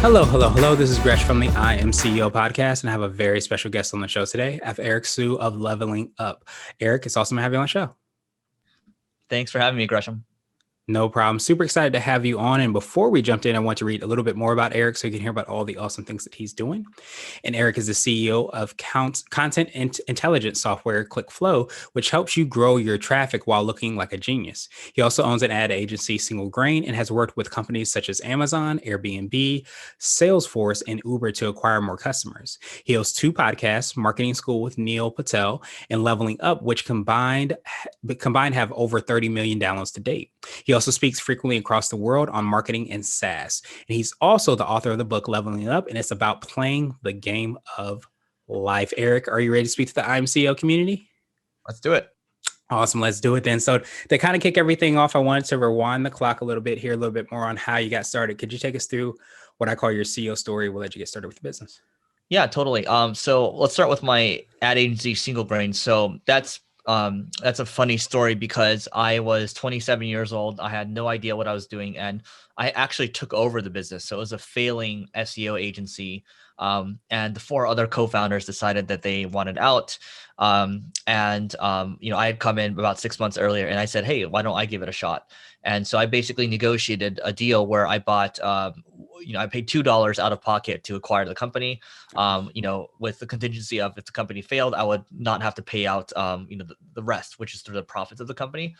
Hello, hello, hello. This is Gresh from the I Am CEO podcast, and I have a very special guest on the show today. I have Eric Sue of Leveling Up. Eric, it's awesome to have you on the show. Thanks for having me, Gresham. No problem. Super excited to have you on. And before we jumped in, I want to read a little bit more about Eric so you can hear about all the awesome things that he's doing. And Eric is the CEO of content intelligence software ClickFlow, which helps you grow your traffic while looking like a genius. He also owns an ad agency, Single Grain, and has worked with companies such as Amazon, Airbnb, Salesforce, and Uber to acquire more customers. He hosts two podcasts, Marketing School with Neil Patel and Leveling Up, which combined have over 30 million downloads to date. He also speaks frequently across the world on marketing and SaaS. And he's also the author of the book Leveling Up, and it's about playing the game of life. Eric, are you ready to speak to the IMCO community? Let's do it. Awesome. Let's do it then. So to kind of kick everything off, I wanted to rewind the clock a little bit, hear a little bit more on how you got started. Could you take us through what I call your CEO story? We'll let you get started with the business. Yeah, totally. So let's start with my ad agency, Single Grain. So that's a funny story because I was 27 years old. I had no idea what I was doing, and I actually took over the business. So it was a failing SEO agency, and the four other co-founders decided that they wanted out. I had come in about 6 months earlier, and I said, "Hey, why don't I give it a shot?" And so I basically negotiated a deal where I bought, I paid $2 out of pocket to acquire the company. With the contingency of if the company failed, I would not have to pay out, the rest, which is through the profits of the company.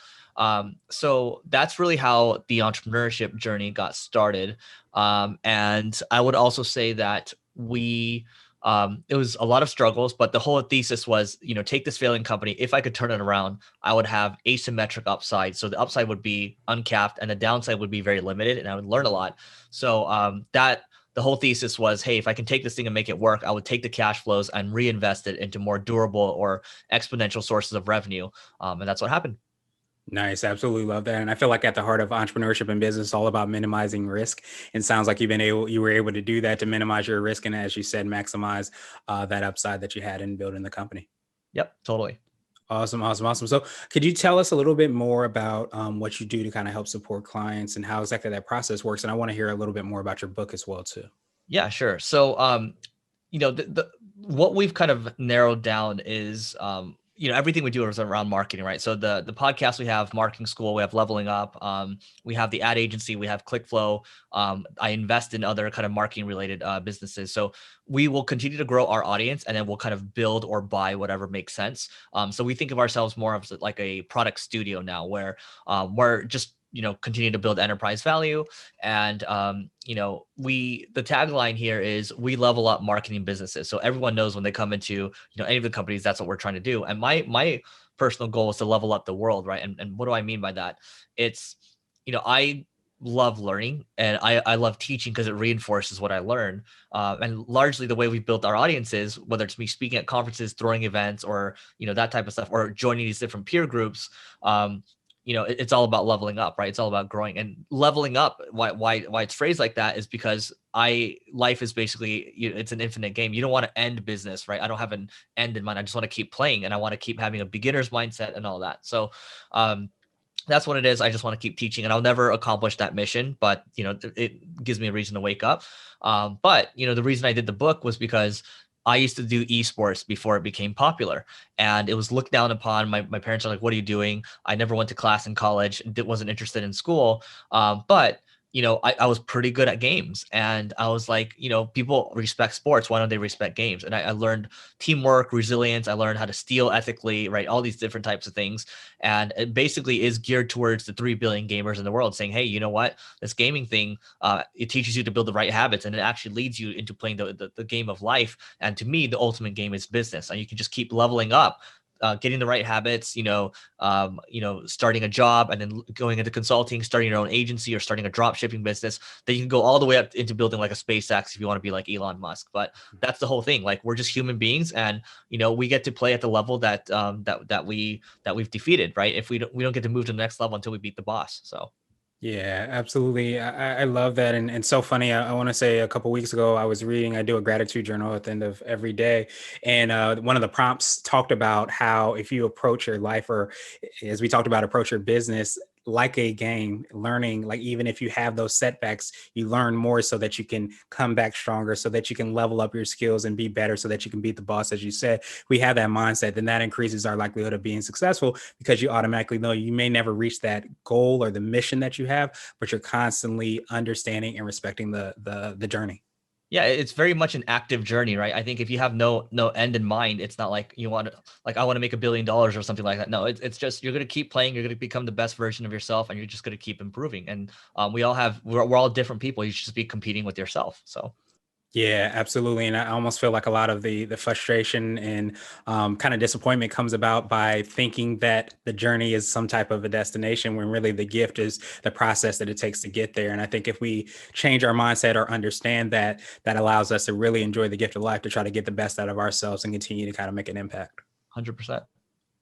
So that's really how the entrepreneurship journey got started. And I would also say that it was a lot of struggles, but the whole thesis was, take this failing company. If I could turn it around, I would have asymmetric upside. So the upside would be uncapped and the downside would be very limited, and I would learn a lot. So the whole thesis was, hey, if I can take this thing and make it work, I would take the cash flows and reinvest it into more durable or exponential sources of revenue. And that's what happened. Nice. Absolutely love that. And I feel like at the heart of entrepreneurship and business, it's all about minimizing risk. And sounds like you were able to do that to minimize your risk. And as you said, maximize that upside that you had in building the company. Yep, totally. Awesome. Awesome. Awesome. So could you tell us a little bit more about what you do to kind of help support clients and how exactly that process works? And I want to hear a little bit more about your book as well, too. Yeah, sure. So, what we've kind of narrowed down is, everything we do is around marketing, right? So the podcast we have, Marketing School, we have Leveling Up, we have the ad agency, we have ClickFlow. I invest in other kind of marketing related businesses. So we will continue to grow our audience, and then we'll kind of build or buy whatever makes sense. So we think of ourselves more of like a product studio now, where we're just continue to build enterprise value. And the tagline here is we level up marketing businesses. So everyone knows when they come into any of the companies, that's what we're trying to do. And my personal goal is to level up the world, right? And what do I mean by that? It's I love learning, and I love teaching because it reinforces what I learn. And largely the way we built our audiences, whether it's me speaking at conferences, throwing events, or that type of stuff, or joining these different peer groups, it's all about leveling up, right? It's all about growing and leveling up. Why it's phrased like that is because life is basically, it's an infinite game. You don't want to end business, right? I don't have an end in mind. I just want to keep playing, and I want to keep having a beginner's mindset and all that. So, that's what it is. I just want to keep teaching, and I'll never accomplish that mission, but it gives me a reason to wake up. But the reason I did the book was because I used to do esports before it became popular, and it was looked down upon. My parents are like, "What are you doing?" I never went to class in college, wasn't interested in school. But I was pretty good at games, and I was like, people respect sports. Why don't they respect games? And I learned teamwork, resilience. I learned how to steal ethically, right? All these different types of things. And it basically is geared towards the 3 billion gamers in the world, saying, hey, you know what? This gaming thing, it teaches you to build the right habits, and it actually leads you into playing the game of life. And to me, the ultimate game is business. And you can just keep leveling up, getting the right habits, starting a job and then going into consulting, starting your own agency, or starting a drop shipping business. Then you can go all the way up into building like a SpaceX if you want to be like Elon Musk. But that's the whole thing. Like, we're just human beings, and we get to play at the level that we've defeated, right? If we don't get to move to the next level until we beat the boss. So. Yeah, absolutely. I love that. And so funny. I want to say a couple weeks ago, I do a gratitude journal at the end of every day. And one of the prompts talked about how if you approach your life, or as we talked about, approach your business like a game, learning, like even if you have those setbacks, you learn more so that you can come back stronger, so that you can level up your skills and be better, so that you can beat the boss. As you said, we have that mindset, then that increases our likelihood of being successful, because you automatically know you may never reach that goal or the mission that you have, but you're constantly understanding and respecting the journey. Yeah, it's very much an active journey, right? I think if you have no end in mind, it's not like you want to, like, I want to make $1 billion or something like that. No, it's just you're going to keep playing, you're going to become the best version of yourself, and you're just going to keep improving. And we're all different people. You should just be competing with yourself. So Yeah, absolutely. And I almost feel like a lot of the frustration and kind of disappointment comes about by thinking that the journey is some type of a destination, when really the gift is the process that it takes to get there. And I think if we change our mindset or understand that, that allows us to really enjoy the gift of life, to try to get the best out of ourselves and continue to kind of make an impact. 100%.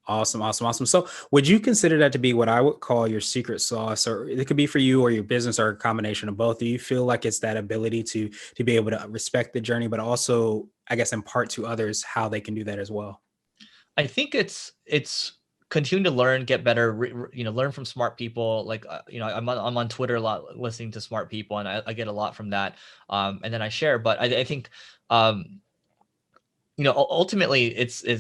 Awesome, awesome, awesome. So, would you consider that to be what I would call your secret sauce, or it could be for you or your business, or a combination of both? Do you feel like it's that ability to be able to respect the journey, but also, I guess, impart to others how they can do that as well? I think it's continue to learn, get better, learn from smart people. Like, I'm on Twitter a lot, listening to smart people, and I get a lot from that. And then I share, but I think, um, ultimately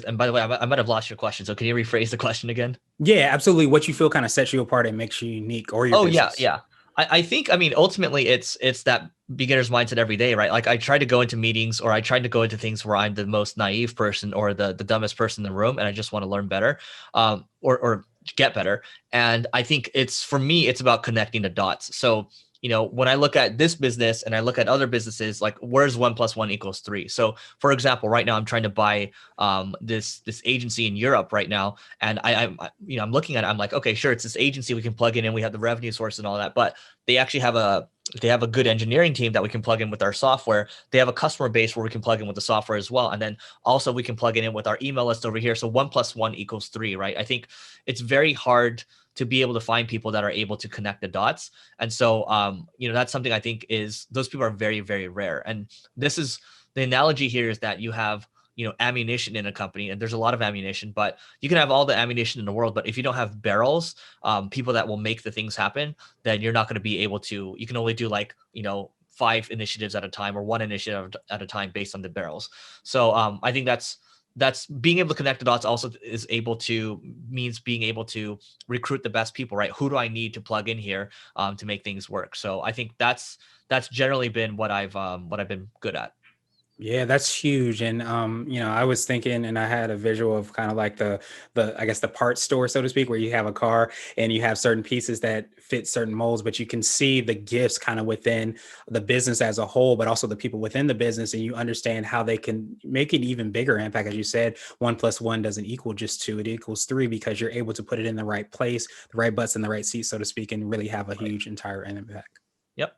and by the way, I might have lost your question. So can you rephrase the question again? Yeah, absolutely. What you feel kind of sets you apart and makes you unique, or your Oh yeah, business. yeah. I think, I mean, ultimately it's that beginner's mindset every day, right? Like, I try to go into meetings, or I try to go into things where I'm the most naive person, or the dumbest person in the room, and I just want to learn better, or get better. And I think it's, for me, it's about connecting the dots. So, when I look at this business and I look at other businesses, like, where's 1 + 1 = 3? So, for example, right now I'm trying to buy this agency in Europe right now, and I'm looking at it, I'm like, okay, sure, it's this agency, we can plug it in, we have the revenue source and all that, but they actually have a good engineering team that we can plug in with our software. They have a customer base where we can plug in with the software as well, and then also we can plug it in with our email list over here. So 1 + 1 = 3, right? I think it's very hard to be able to find people that are able to connect the dots. And so, that's something I think is, those people are very, very rare. And this is the analogy here, is that you have, ammunition in a company, and there's a lot of ammunition, but you can have all the ammunition in the world, but if you don't have barrels, people that will make the things happen, then you're not going to be able to, you can only do, like, 5 initiatives at a time, or 1 initiative at a time, based on the barrels. So, I think that's being able to connect the dots, also means being able to recruit the best people, right? Who do I need to plug in here, to make things work? So I think that's generally been what I've been good at. Yeah, that's huge. And I was thinking, and I had a visual of kind of like the I guess the parts store, so to speak, where you have a car and you have certain pieces that fit certain molds, but you can see the gifts kind of within the business as a whole, but also the people within the business, and you understand how they can make an even bigger impact. As you said, 1 + 1 doesn't equal just two, it equals three, because you're able to put it in the right place, the right butts in the right seat, so to speak, and really have a Right. huge entire impact. Yep.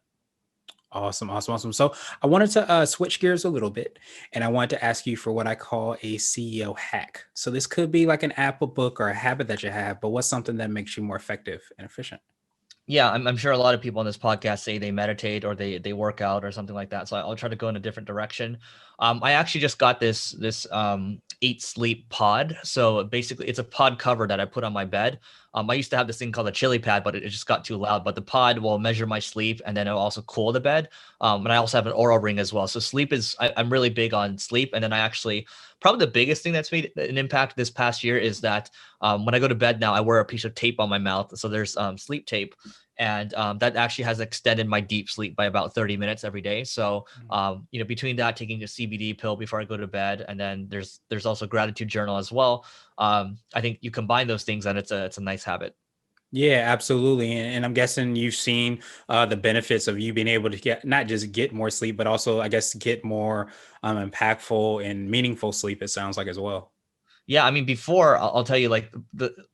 Awesome, awesome, awesome. So I wanted to switch gears a little bit, and I wanted to ask you for what I call a CEO hack. So this could be like an app, a book, or a habit that you have, but what's something that makes you more effective and efficient? Yeah, I'm sure a lot of people on this podcast say they meditate, or they work out, or something like that. So I'll try to go in a different direction. I actually just got this Eat Sleep pod. So basically, it's a pod cover that I put on my bed. I used to have this thing called a chili pad, but it just got too loud. But the pod will measure my sleep, and then it'll also cool the bed. And I also have an Oura ring as well. So sleep I'm really big on sleep. And then I actually, probably the biggest thing that's made an impact this past year is that, when I go to bed now, I wear a piece of tape on my mouth. So there's sleep tape, and that actually has extended my deep sleep by about 30 minutes every day. So, between that, taking a CBD pill before I go to bed, and then there's also gratitude journal as well. I think you combine those things, and it's a nice habit. Yeah, absolutely. And I'm guessing you've seen the benefits of you being able to get not just get more sleep, but also, I guess, get more impactful and meaningful sleep, it sounds like, as well. Yeah, I mean, before, I'll tell you, like,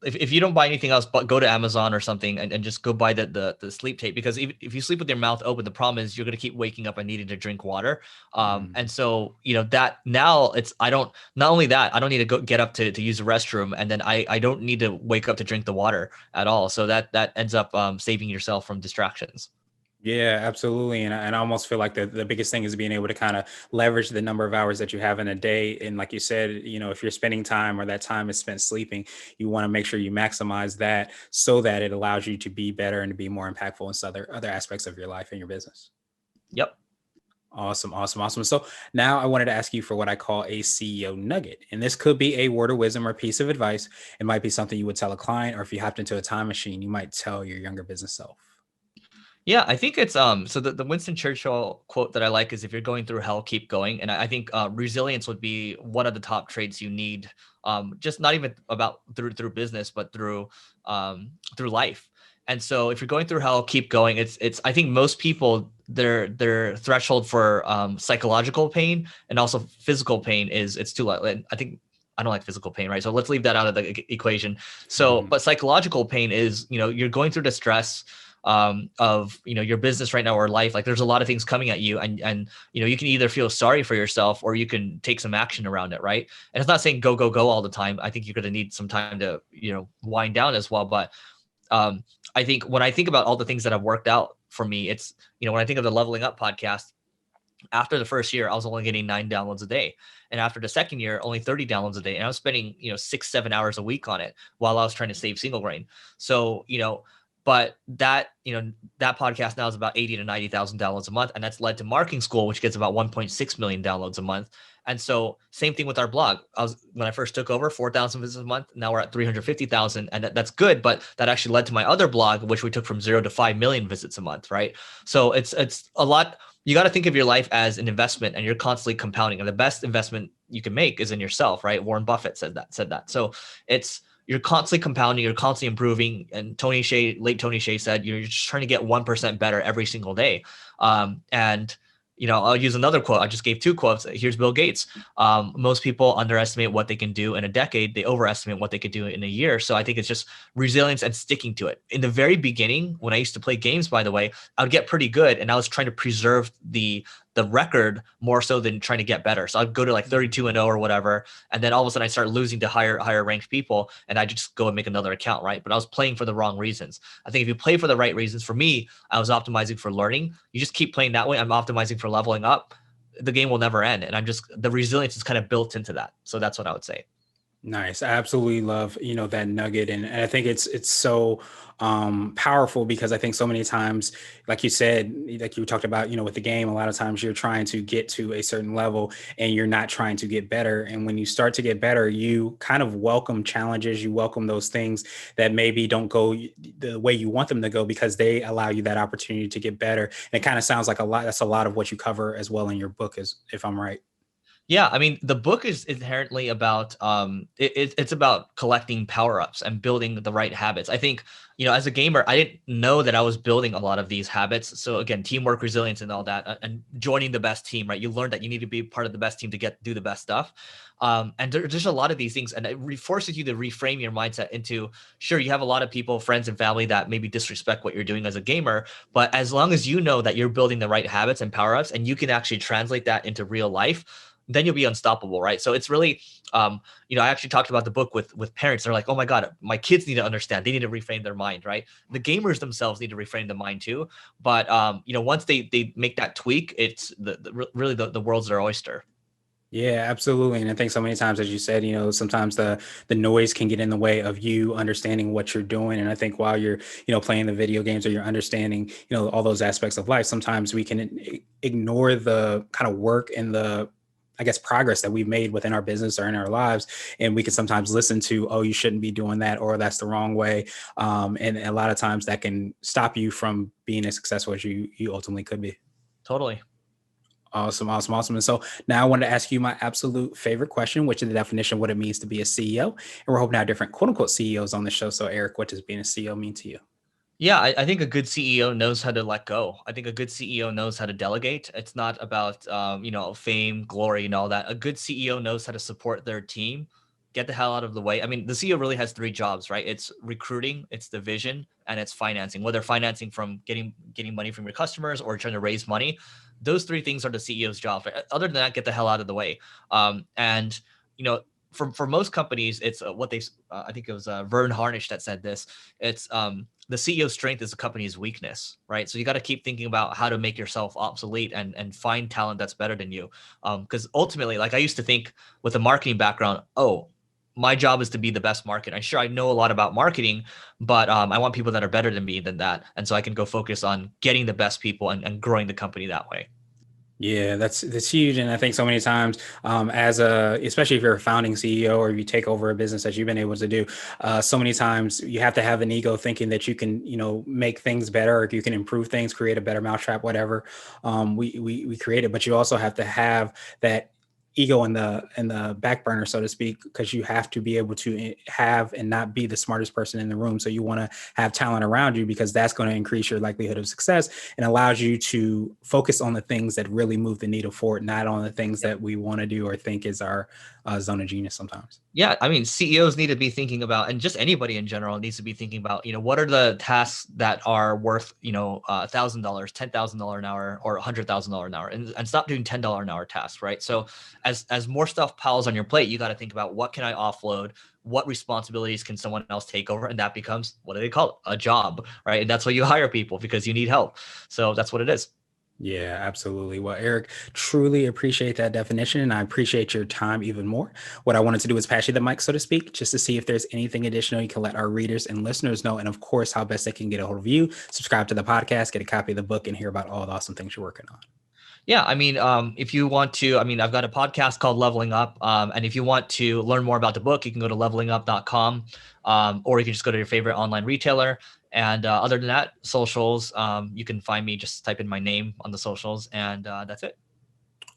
if you don't buy anything else, but go to Amazon or something, and just go buy the sleep tape, because if you sleep with your mouth open, the problem is you're gonna keep waking up and needing to drink water. And so, that now, I don't, not only that, I don't need to go get up to use the restroom, and then I don't need to wake up to drink the water at all. So that ends up saving yourself from distractions. Yeah, absolutely. And I almost feel like the biggest thing is being able to kind of leverage the number of hours that you have in a day. And like you said, if you're spending time or that time is spent sleeping, you want to make sure you maximize that so that it allows you to be better and to be more impactful in other aspects of your life and your business. Yep. Awesome, awesome, awesome. So now I wanted to ask you for what I call a CEO nugget. And this could be a word of wisdom or piece of advice. It might be something you would tell a client, or if you hopped into a time machine, you might tell your younger business self. Yeah, I think it's so the Winston Churchill quote that I like is if you're going through hell, keep going. And I think resilience would be one of the top traits you need, just not even about through business, but through life. And so if you're going through hell, keep going. It's I think most people their threshold for psychological pain and also physical pain is it's too low. And I think I don't like physical pain, right? So let's leave that out of the equation. So, Mhm. but psychological pain is, you're going through the stress of your business right now or life. Like there's a lot of things coming at you, and you can either feel sorry for yourself or you can take some action around it, right? And it's not saying go go go all the time. I think you're going to need some time to wind down as well. But um, I think when I think about all the things that have worked out for me, it's when I think of the Leveling Up podcast. After the first year, I was only getting 9 downloads a day. And after the second year, only 30 downloads a day. And I was spending, 6, 7 hours a week on it while I was trying to save single grain. So, but that podcast now is about 80 to 90,000 downloads a month. And that's led to Marketing School, which gets about 1.6 million downloads a month. And so same thing with our blog. When I first took over, 4,000 visits a month. Now we're at 350,000, and that's good. But that actually led to my other blog, which we took from 0 to 5 million visits a month, right? So it's a lot. You got to think of your life as an investment, and you're constantly compounding. And the best investment you can make is in yourself, right? Warren Buffett said that. So it's you're constantly compounding, you're constantly improving. And late Tony Hsieh said, you're just trying to get 1% better every single day. And I'll use another quote. I just gave two quotes. Here's Bill Gates. Most people underestimate what they can do in a decade. They overestimate what they could do in a year. So I think it's just resilience and sticking to it. In the very beginning, when I used to play games, by the way, I would get pretty good, and I was trying to preserve the record more so than trying to get better. So I'd go to like 32-0 or whatever, and then all of a sudden I start losing to higher ranked people, and I just go and make another account, right? But I was playing for the wrong reasons. I think if you play for the right reasons, for me, I was optimizing for learning. You just keep playing that way. I'm optimizing for leveling up. The game will never end, and the resilience is kind of built into that. So that's what I would say. Nice. I absolutely love, that nugget. And I think it's so powerful because I think so many times, like you said, like you talked about, with the game, a lot of times you're trying to get to a certain level and you're not trying to get better. And when you start to get better, you kind of welcome challenges, you welcome those things that maybe don't go the way you want them to go because they allow you that opportunity to get better. And it kind of sounds like that's a lot of what you cover as well in your book, as if I'm right. Yeah, I mean, the book is inherently about it's about collecting power-ups and building the right habits. I think, as a gamer, I didn't know that I was building a lot of these habits. So again, teamwork, resilience, and all that, and joining the best team, right? You learn that you need to be part of the best team to do the best stuff. And there's a lot of these things, and it forces you to reframe your mindset into, sure, you have a lot of people, friends and family that maybe disrespect what you're doing as a gamer, but as long as you know that you're building the right habits and power-ups, and you can actually translate that into real life, then you'll be unstoppable, right? So it's really, I actually talked about the book with parents. They're like, oh my God, my kids need to understand. They need to reframe their mind, right? The gamers themselves need to reframe the mind too. But once they make that tweak, it's really the world's their oyster. Yeah, absolutely. And I think so many times, as you said, sometimes the noise can get in the way of you understanding what you're doing. And I think while you're, playing the video games or you're understanding, all those aspects of life, sometimes we can ignore the kind of work and the, I guess, progress that we've made within our business or in our lives. And we can sometimes listen to, oh, you shouldn't be doing that, or that's the wrong way. And a lot of times that can stop you from being as successful as you ultimately could be. Totally. Awesome, awesome, awesome. And so now I wanted to ask you my absolute favorite question, which is the definition of what it means to be a CEO. And we're hoping to have different quote unquote CEOs on the show. So, Eric, what does being a CEO mean to you? Yeah, I think a good CEO knows how to let go. I think a good CEO knows how to delegate. It's not about fame, glory, and all that. A good CEO knows how to support their team, get the hell out of the way. I mean, the CEO really has three jobs, right? It's recruiting, it's the vision, and it's financing. Whether financing from getting money from your customers or trying to raise money, those three things are the CEO's job. Other than that, get the hell out of the way. And you know, for most companies, it's what they I think it was Vern Harnish that said this. It's the CEO's strength is the company's weakness, right? So you got to keep thinking about how to make yourself obsolete and find talent that's better than you. Because ultimately, like I used to think with a marketing background, oh, my job is to be the best marketer. Sure, I know a lot about marketing, but I want people that are better than me than that. And so I can go focus on getting the best people and growing the company that way. Yeah, that's huge, and I think so many times, especially if you're a founding CEO or if you take over a business as you've been able to do, so many times you have to have an ego thinking that you can, make things better, or you can improve things, create a better mousetrap, whatever. We create it, but you also have to have that ego in the back burner, so to speak, because you have to be able to have and not be the smartest person in the room. So you want to have talent around you because that's going to increase your likelihood of success and allows you to focus on the things that really move the needle forward, not on the things that we want to do or think is our zone of genius sometimes. Yeah, I mean, CEOs need to be thinking about, and just anybody in general needs to be thinking about, what are the tasks that are worth, $1,000, $10,000 an hour, or $100,000 an hour, and stop doing $10 an hour tasks, right? So as more stuff piles on your plate, you got to think about what can I offload, what responsibilities can someone else take over, and that becomes, what do they call it, a job, right? And that's why you hire people, because you need help. So that's what it is. Yeah, absolutely. Well, Eric, truly appreciate that definition, and I appreciate your time even more. What I wanted to do is pass you the mic, so to speak, just to see if there's anything additional you can let our readers and listeners know, and of course, how best they can get a hold of you, subscribe to the podcast, get a copy of the book, and hear about all the awesome things you're working on. Yeah, I mean, if you want to, I mean, I've got a podcast called Leveling Up. And if you want to learn more about the book, you can go to levelingup.com, or you can just go to your favorite online retailer. And other than that, socials, you can find me, just type in my name on the socials, and that's it.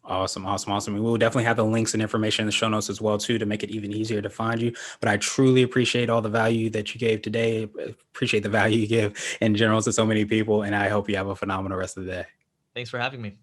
Awesome, awesome, awesome. We will definitely have the links and information in the show notes as well, too, to make it even easier to find you. But I truly appreciate all the value that you gave today. Appreciate the value you give in general to so many people. And I hope you have a phenomenal rest of the day. Thanks for having me.